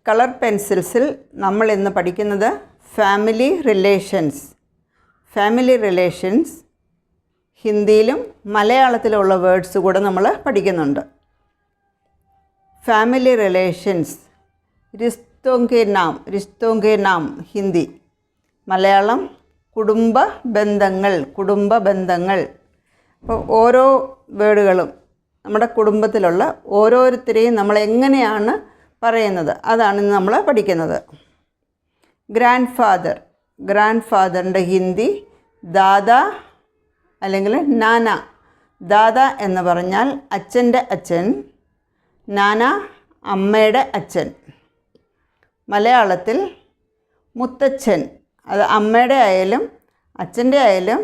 Colour പെൻസിൽസിൽ നമ്മൾ ഇന്ന് പഠിക്കുന്നത് ഫാമിലി റിലേഷൻസ്. ഫാമിലി റിലേഷൻസ് ഹിന്ദിയിലും മലയാളത്തിലുള്ള വേർഡ്സ് കൂടെ നമ്മൾ പഠിക്കുന്നുണ്ട്. ഫാമിലി റിലേഷൻസ് റിശ്തോं के नाम ഹിന്ദി, മലയാളം കുടുംബ ബന്ധങ്ങൾ. അപ്പോൾ ഓരോ വേർഡുകളും നമ്മുടെ കുടുംബത്തിലുള്ള ഓരോരുത്തരെയും നമ്മൾ എങ്ങനെയാണ് പറയുന്നത് അതാണ് ഇന്ന് നമ്മൾ പഠിക്കുന്നത്. ഗ്രാൻഡ് ഫാദറിൻ്റെ ഹിന്ദി ദാദാ അല്ലെങ്കിൽ നാന. ദാദ എന്ന് പറഞ്ഞാൽ അച്ഛൻ്റെ അച്ഛൻ, നാന അമ്മയുടെ അച്ഛൻ. മലയാളത്തിൽ മുത്തച്ഛൻ, അത് അമ്മയുടെ ആയാലും അച്ഛൻ്റെ ആയാലും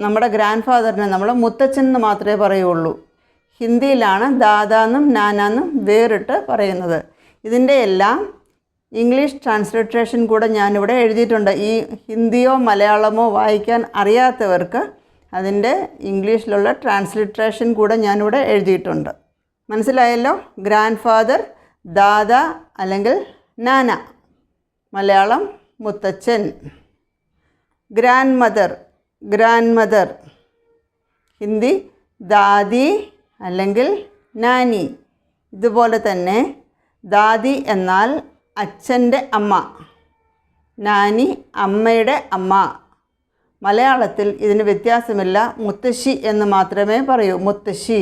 നമ്മുടെ ഗ്രാൻഡ് ഫാദറിനെ നമ്മൾ മുത്തച്ഛൻ എന്ന് മാത്രമേ പറയുള്ളൂ. ഹിന്ദിയിലാണ് ദാദാന്നും നാനാന്നും വേറിട്ട് പറയുന്നത്. ഇതിൻ്റെ എല്ലാം ഇംഗ്ലീഷ് ട്രാൻസ്ലിട്രേഷൻ കൂടെ ഞാനിവിടെ എഴുതിയിട്ടുണ്ട്. ഈ ഹിന്ദിയോ മലയാളമോ വായിക്കാൻ അറിയാത്തവർക്ക് അതിൻ്റെ ഇംഗ്ലീഷിലുള്ള ട്രാൻസ്ലിട്രേഷൻ കൂടെ ഞാനിവിടെ എഴുതിയിട്ടുണ്ട്. മനസ്സിലായല്ലോ? ഗ്രാൻഡ് ഫാദർ ദാദ അല്ലെങ്കിൽ നാന, മലയാളം മുത്തച്ഛൻ. ഗ്രാൻഡ് മദർ ഹിന്ദി ദാദി അല്ലെങ്കിൽ നാനി. ഇതുപോലെ തന്നെ ദാദി എന്നാൽ അച്ഛൻ്റെ അമ്മ, നാനി അമ്മയുടെ അമ്മ. മലയാളത്തിൽ ഇതിന് വ്യത്യാസമില്ല, മുത്തശ്ശി എന്ന് മാത്രമേ പറയൂ, മുത്തശ്ശി.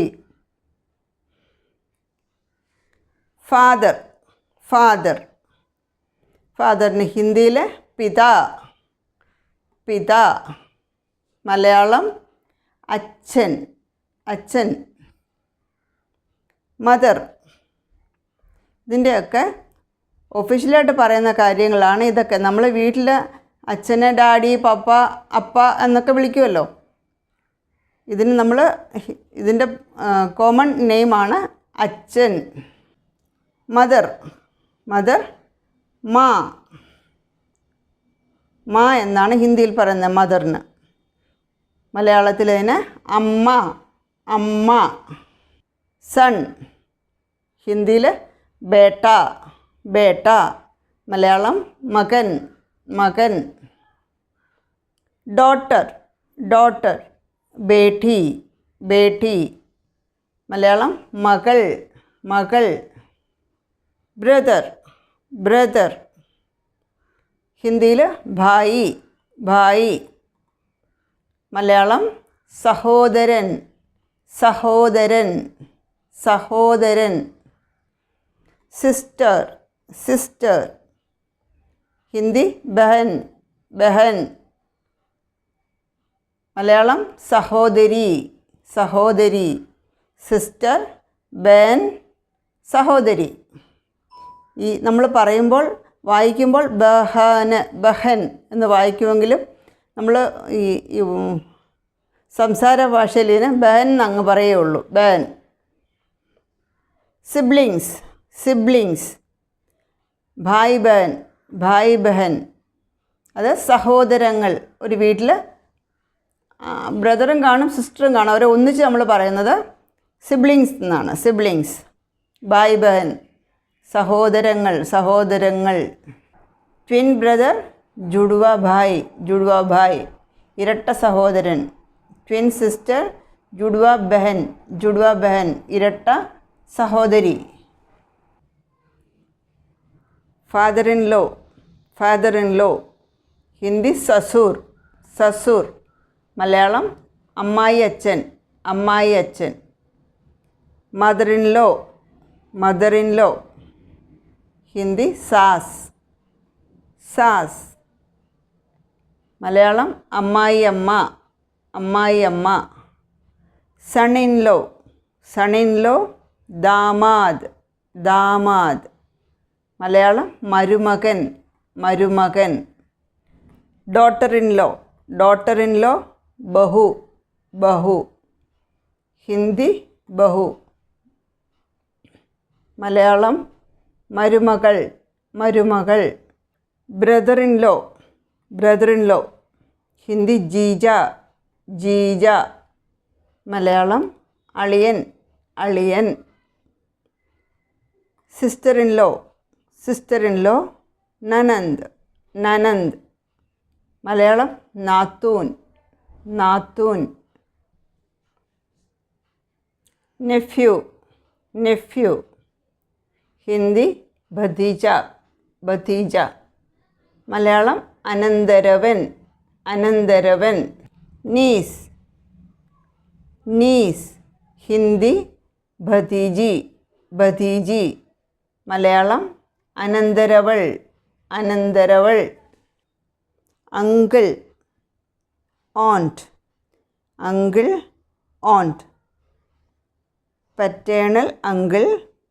ഫാദറിന് ഹിന്ദിയിൽ പിതാ, മലയാളം അച്ഛൻ. മദർ, ഇതിൻ്റെയൊക്കെ ഒഫീഷ്യലായിട്ട് പറയുന്ന കാര്യങ്ങളാണ് ഇതൊക്കെ. നമ്മൾ വീട്ടിൽ അച്ഛനെ ഡാഡി, പപ്പ, അപ്പ എന്നൊക്കെ വിളിക്കുമല്ലോ. ഇതിൻ്റെ കോമൺ നെയിമാണ് അച്ഛൻ. മദർ മാ എന്നാണ് ഹിന്ദിയിൽ പറയുന്നത് മദറിന്. മലയാളത്തിൽ അതിന് അമ്മ. സൺ ഹിന്ദിയിൽ ബേട്ട, മലയാളം മകൻ. ഡോട്ടർ ബേട്ടി, മലയാളം മകൾ. ബ്രദർ ഹിന്ദിയിൽ ഭായി, മലയാളം സഹോദരൻ. സിസ്റ്റർ ഹിന്ദി ബഹൻ, മലയാളം സഹോദരി. സിസ്റ്റർ, ബഹൻ, സഹോദരി. ഈ നമ്മൾ വായിക്കുമ്പോൾ ബഹൻ എന്ന് വായിക്കുമെങ്കിലും നമ്മൾ ഈ സംസാര ഭാഷയിൽ ഇതിന് ബഹൻ എന്നങ്ങ് പറയുള്ളൂ, ബഹൻ. സിബ്ലിങ്സ് ഭായ് ബഹൻ, അത് സഹോദരങ്ങൾ. ഒരു വീട്ടിൽ ബ്രദറും കാണും സിസ്റ്ററും കാണും, അവരെ ഒന്നിച്ച് നമ്മൾ പറയുന്നത് സിബ്ലിങ്സ് എന്നാണ്. ഭായ് ബഹൻ, സഹോദരങ്ങൾ. ട്വിൻ ബ്രദർ ജുഡ്വാ ഭായ്, ഇരട്ട സഹോദരൻ. ട്വിൻ സിസ്റ്റർ ജുഡ്വാ ബഹൻ, ഇരട്ട സഹോദരി. ഫാദർ ഇൻ ലോ ഹിന്ദി സസൂർ, മലയാളം അമ്മായി അച്ഛൻ. മദർ ഇൻ ലോ ഹിന്ദി സാസ്, മലയാളം അമ്മായി അമ്മ. സൺ ഇൻ ലോ ദാമാദ്, മലയാളം മരുമകൻ. ഡോട്ടർ ഇൻ ലോ ബഹു, ഹിന്ദി ബഹു, മലയാളം മരുമകൾ. ബ്രദർ ഇൻ ലോ ഹിന്ദി ജീജ, മലയാളം അളിയൻ. സിസ്റ്റർ ഇൻ ലോ നനന്ത് മലയാളം നാത്തൂൻ നെഫ്യൂ ഹിന്ദി ഭതീജ മലയാളം അനന്തരവൻ നീസ് ഹിന്ദി ഭതീജി മലയാളം അനന്തരവൾ uncle aunt paternal uncle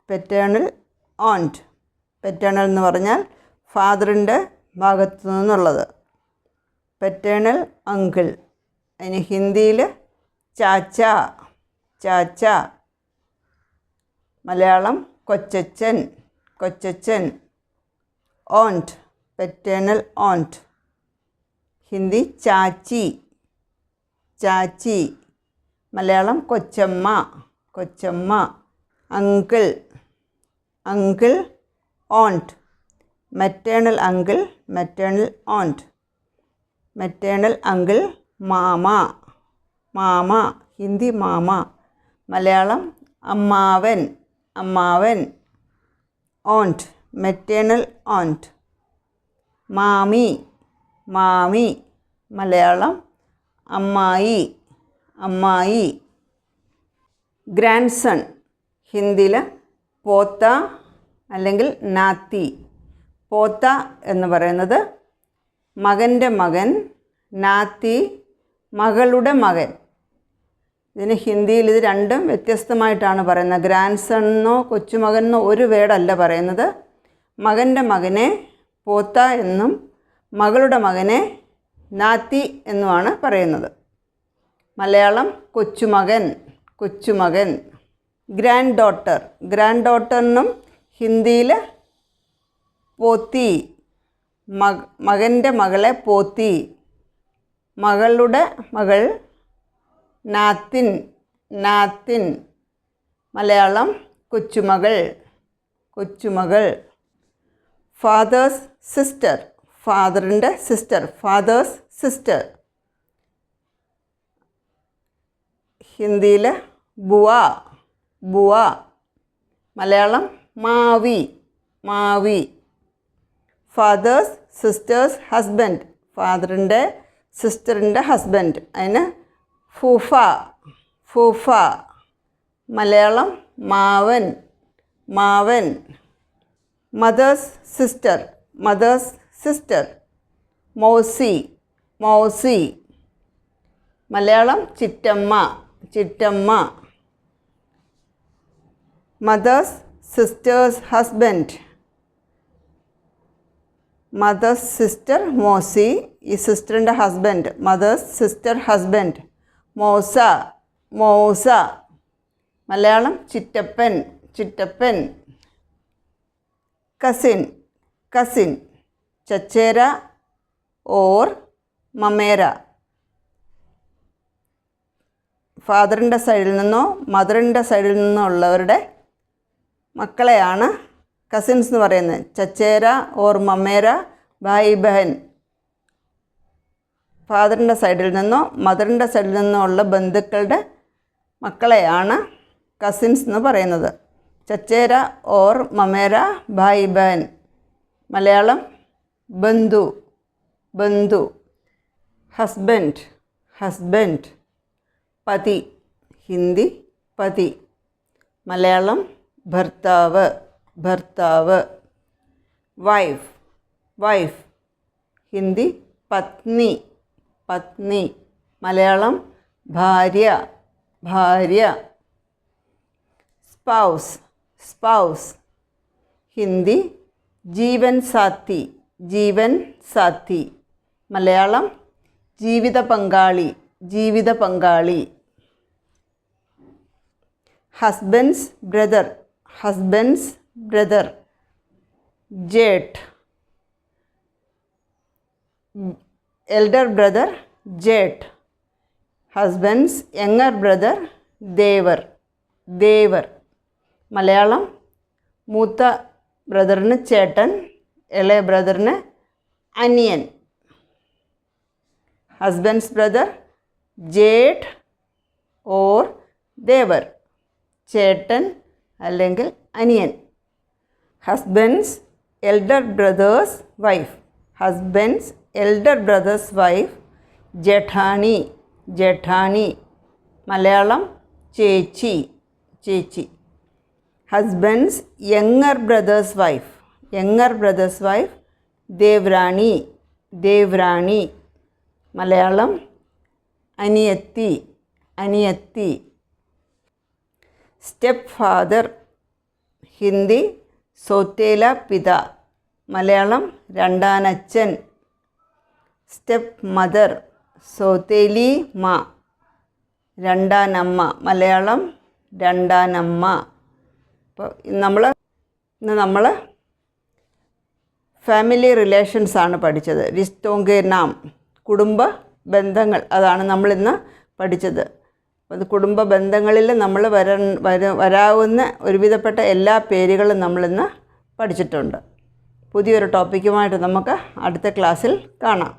paternal aunt paternal എന്ന് പറഞ്ഞാൽ ഫാദറിൻ്റെ ഭാഗത്തു നിന്നുള്ളത്. പറ്റേണൽ അങ്കിൾ. അതിന് ഹിന്ദിയിൽ ചാച്ച മലയാളം കൊച്ചച്ചൻ ഓണ്ട് പറ്റേണൽ ഓണ്ട് ഹിന്ദി ചാച്ചി മലയാളം കൊച്ചമ്മ uncle aunt maternal aunt maternal uncle മാമ ഹിന്ദി മാമ മലയാളം അമ്മാവൻ ഓണ്ട് മെറ്റേണൽ ഓണ്ട് മാമി മലയാളം അമ്മായി ഗ്രാൻഡ് സൺ ഹിന്ദിയിൽ പോത്ത അല്ലെങ്കിൽ നാത്തി. പോത്ത എന്ന് പറയുന്നത് മകൻ്റെ മകൻ, നാത്തി മകളുടെ മകൻ. ഇതിന് ഹിന്ദിയിൽ ഇത് രണ്ടും വ്യത്യസ്തമായിട്ടാണ് പറയുന്നത്. ഗ്രാൻഡ് സണ്ണോ കൊച്ചുമകനെന്നോ ഒരു വേർഡല്ല പറയുന്നത്. മകൻ്റെ മകനെ പോത്ത എന്നും മകളുടെ മകനെ നാത്തി എന്നുമാണ് പറയുന്നത്. മലയാളം കൊച്ചുമകൻ ഗ്രാൻഡ് ഡോട്ടറിനും ഹിന്ദിയിൽ പോത്തി. മകൻ്റെ മകളെ പോത്തി, മകളുടെ മകൾ നാത്തിൻ മലയാളം കൊച്ചുമകൾ ഫാദേഴ്സ് സിസ്റ്റർ ഫാദറിൻ്റെ സിസ്റ്റർ ഫാദേഴ്സ് സിസ്റ്റർ ഹിന്ദിയിൽ ബുവ മലയാളം മാവി ഫാദേഴ്സ് സിസ്റ്റേഴ്സ് ഹസ്ബൻഡ് ഫാദറിൻ്റെ സിസ്റ്ററിൻ്റെ ഹസ്ബൻഡ് അതിന് ഫൂഫ മലയാളം മാവൻ മദേഴ്സ് സിസ്റ്റർ മൗസി മലയാളം ചിറ്റമ്മ mother's sister's husband mother's sister മോസി ഈ സിസ്റ്ററിൻ്റെ ഹസ്ബൻഡ് മദേഴ്സ് സിസ്റ്റർ ഹസ്ബൻഡ് മൗസ മലയാളം ചിറ്റപ്പൻ കസിൻ ചച്ചേര ഓർ മമേര ഫാദറിൻ്റെ സൈഡിൽ നിന്നോ മദറിൻ്റെ സൈഡിൽ നിന്നോ ഉള്ളവരുടെ മക്കളെയാണ് കസിൻസ് എന്ന് പറയുന്നത്. ചച്ചേര ഓർ മമേര ഭായി ബഹൻ. ഫാദറിൻ്റെ സൈഡിൽ നിന്നോ മദറിൻ്റെ സൈഡിൽ നിന്നോ ഉള്ള ബന്ധുക്കളുടെ മക്കളെയാണ് കസിൻസ് എന്ന് പറയുന്നത്. ചച്ചേര ഓർ മമേര ഭായി ബഹൻ മലയാളം ബന്ധു ഹസ്ബൻഡ് പതി ഹിന്ദി പതി മലയാളം ഭർത്താവ് വൈഫ് ഹിന്ദി പത്നി മലയാളം ഭാര്യ സ്പൗസ് ഹിന്ദി ജീവൻ സാത്തി മലയാളം ജീവിത പങ്കാളി ഹസ്ബൻഡ്സ് ബ്രദർ ജേട്ട് എൽഡർ ബ്രദർ ജേട്ട് ഹസ്ബൻഡ്സ് യങ്ങർ ബ്രദർ ദേവർ മലയാളം മൂത്ത ബ്രദറിന് ചേട്ടൻ, ഇളയ ബ്രദറിന് അനിയൻ. ഹസ്ബൻഡ്സ് ബ്രദർ ജേഠ് ഓർ ദേവർ, ചേട്ടൻ അല്ലെങ്കിൽ അനിയൻ. Husband's elder brother's wife, husband's elder brother's wife ജഠാണി, ജഠാണി. മലയാളം ചേച്ചി, ചേച്ചി. Husband's younger brother's wife, younger brother's wife ദേവ്രാണി, ദേവ്രാണി. മലയാളം അനിയത്തി, അനിയത്തി. സ്റ്റെപ്പ് ഫാദർ, ഹിന്ദി സോത്തേല പിത, മലയാളം രണ്ടാനച്ഛൻ. സ്റ്റെപ്പ് മദർ സോത്തേലി മാ, രണ്ടാനമ്മ, മലയാളം രണ്ടാനമ്മ. അപ്പോൾ ഇന്ന് നമ്മൾ ഫാമിലി റിലേഷൻസാണ് പഠിച്ചത്. റിശ്തോങ്കെ നാം, കുടുംബ ബന്ധങ്ങൾ, അതാണ് നമ്മളിന്ന് പഠിച്ചത്. അത് കുടുംബ ബന്ധങ്ങളിൽ നമ്മൾ വരാവുന്ന ഒരുവിധപ്പെട്ട എല്ലാ പേരുകളും നമ്മളിന്ന് പഠിച്ചിട്ടുണ്ട്. പുതിയൊരു ടോപ്പിക്കുമായിട്ട് നമുക്ക് അടുത്ത ക്ലാസ്സിൽ കാണാം.